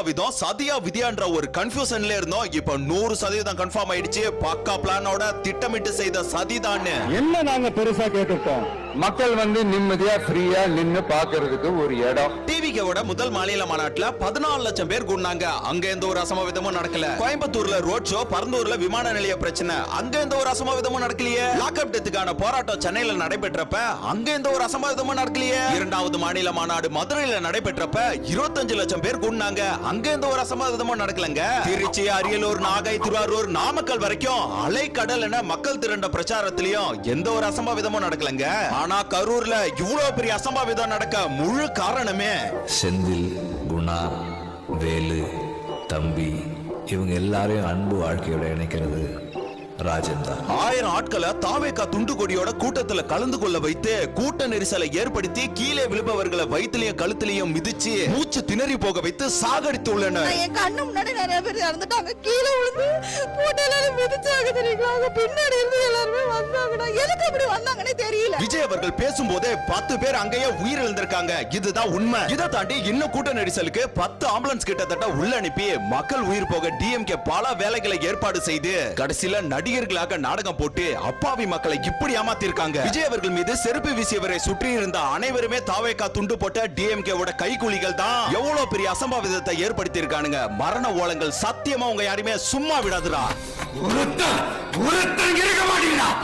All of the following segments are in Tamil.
விதம் சதியா விதியான்ற ஒரு கன்ஃபியூஷன்ல இருந்தோம். இப்ப 100% கன்ஃபார்ம் ஆயிடுச்சு. பக்கா பிளானோட திட்டமிட்டு செய்த சதிதான். என்ன நாங்க பெருசா கேட்டுட்டோம்? மக்கள் நிம்மதியா ஃப்ரீயா நின்னு பாக்குறதுக்கு ஒரு இடம். டிவிகேவோட முதல் மாநில மாநாட்டுல 14 லட்சம் பேர் கூடினாங்க. அங்க எந்த ஒரு அசம்பாவிதமும் நடக்கல. கோயம்புத்தூர்ல ரோட் ஷோ, பரந்தூர்ல விமான நிலைய பிரச்சனை, அங்க எந்த ஒரு அசம்பாவிதமும் நடக்கலையே. லாக்அப் டெத்துக்கான போராட்டம் சென்னையில நடைபெற்றப்ப அங்க எந்த ஒரு அசம்பாவிதமும் நடக்கலையே. இரண்டாவது மாநில மாநாடு மதுரையில நடைபெற்றப்ப 25 லட்சம் பேர் கூடினாங்க. அங்க எந்த ஒரு அசம்பாவிதமும் நடக்கலங்க. திருச்சி, அரியலூர், நாகை, திருவாரூர், நாமக்கல் வரைக்கும் அலைக்கடல் என மக்கள் திரண்ட பிரச்சாரத்திலையும் எந்த ஒரு அசம்பாவிதமும் நடக்கலங்க. ஆனா கரூர்ல இவ்வளவு பெரிய அசம்பாவிதம் நடக்க முழு காரணமே செந்தில், குணா, வேலு, தம்பி இவங்க எல்லாரையும் அன்பு வாழ்க்கையோட இணைக்கிறது ராஜன் தான். 1000 ஆட்களை தாவேகா துண்டு கொடியோட கூட்டத்துல கலந்து கொள்ள வைத்து கூட்ட நெரிசலை ஏற்படுத்தி கீழே விழுபவர்களை வயிற்றிலையும் கழுத்திலையும் மிதிச்சு மூச்சு திணறி போக வைத்து சாகடித்து உள்ளனர். என் கண்ணு முன்னாடி நிறைய பேர் இறந்துட்டாங்க. கீழே விழுந்து போட்டெல்லாம் மிதிச்சாங்க தெரியுங்களா. பின்னாடி இருந்து எல்லாருமே வந்தாங்கடா. எதுக்கு அப்படி வந்தாங்கன்னே தெரியல. விஜய் அவர்கள் பேசும்போதே 10 பேர் அங்கேயே உயிரிழந்திருக்காங்க. இதுதான் உண்மை. இதை தாண்டி இன்னும் கூட்ட நெரிசலுக்கு 10 ஆம்புலன்ஸ் கிட்டத்தட்ட உள்ள அனுப்பி மக்கள் உயிர் போக டிஎம்கே பல வேலைகளை ஏற்பாடு செய்து கடைசியில நடிகர்களாக நாடகம் போட்டு அப்பாவி மக்களை இப்படி ஏமாத்திருக்காங்க. விஜய் அவர்கள் மீது செருப்பு வீசியவரை சுற்றி இருந்த அனைவருமே தாவேகா துண்டு போட்ட டிஎம்கேவோட கைக்கூலிகள் தான். எவ்வளவு பெரிய அசம்பாவிதத்தை ஏற்படுத்தி இருக்கானுங்க. மரண ஓலங்கள் சத்தியமா உங்க யாருமே சும்மா விடாதுடா.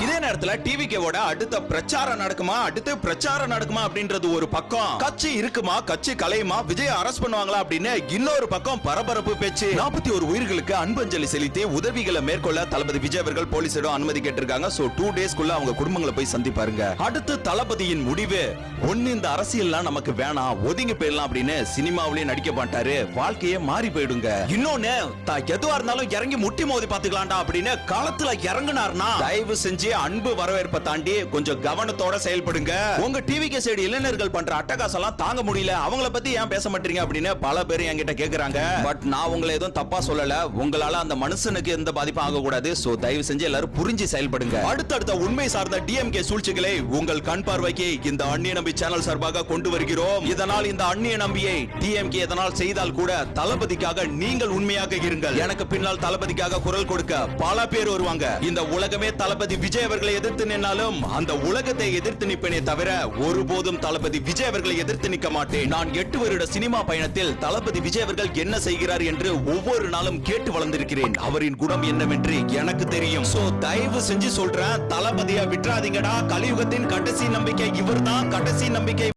இதே நேரத்துல டிவிகேவோட அடுத்த பிரச்சாரம் நடக்குமா அப்படின்றது ஒரு பக்கம். கட்சி இருக்குமா, கட்சி கலையுமா, விஜய் அரஸ்ட் பண்ணுவாங்களா அப்படின்னு இன்னொரு பக்கம் பரபரப்பு பேச்சு. 41 உயிர்களுக்கு அன்பஞ்சலி செலுத்தி உதவிகளை மேற்கொள்ள தளபதி விஜய் அவர்கள் போலீசிடம் அனுமதி கேட்டிருக்காங்க. சோ 2 டேஸ்க்குள்ள அவங்க குடும்பங்களை போய் சந்திப்பாருங்க. அடுத்து தளபதியின் முடிவு ஒன்னு, இந்த அரசியல்லாம் நமக்கு வேணாம், ஒதுங்கி போயிடலாம் அப்படின்னு சினிமாவிலேயே நடிக்க மாட்டாரு. வாழ்க்கையே மாறி போயிடுங்க. இன்னொன்னு, எதுவா இருந்தாலும் இறங்கி முட்டி மோதி பாத்துக்கலாம்டா அப்படின்னு களத்துல இறங்குனார்னா தயவு செஞ்சு அன்பு வரவேற்பை தாண்டி கொஞ்சம் கவனத்தோட செயல்படுங்க. உங்க டிவிகே சைடு இளைஞர்கள் பண்ற அட்டகாசம்லாம் தாங்க முடியல, அவங்கள பத்தி ஏன் பேச மாட்டீங்க அப்படின்னு பல பேர் என்கிட்ட கேக்குறாங்க. பட் நான் உங்களை எதுவும் தப்பா சொல்லல. உங்களால அந்த மனுஷனுக்கு எந்த பாதிப்பும் ஆக கூடாது. சோ தயவு செஞ்சு எல்லாரும் புரிஞ்சு செயல்படுங்க. அடுத்தடுத்த உண்மை சார்ந்த டிஎம்கே சூழ்ச்சிகளை உங்கள் கண் பார்வைக்கு இந்த அந்நிய நம்பி சேனல் சார்பாக கொண்டு வருகிறோம். இதனால் இந்த அந்நிய நம்பியை டிஎம்கே எதனால் செய்தால் கூட தளபதிக்காக நீங்கள் உண்மையாக இருங்கள். எனக்கு பின்னால் தளபதிக்காக குரல் கொடுக்க பல பேர் வருவாங்க. இந்த உலகமே தளபதி விஜய் அவர்களை எதிர்த்து நின்னாலும் அந்த உலகத்தை எதிர்த்து நிற்பேனே தவிர ஒருபோதும் தளபதி விஜய் அவர்களை எதிர்த்து நிற்க மாட்டேன். நான் 8 வருட சினிமா பயணத்தில் தளபதி விஜய் அவர்கள் என்ன செய்கிறார் என்று ஒவ்வொரு நாளும் கேட்டு வளர்ந்திருக்கிறேன். அவரின் குணம் என்னவென்று எனக்கு தெரியும். சோ தயவு செஞ்சு சொல்றேன், தளபதியா விட்டுறாதீங்கடா. கலியுகத்தின் கடைசி நம்பிக்கை இவர்தான். கடைசி நம்பிக்கை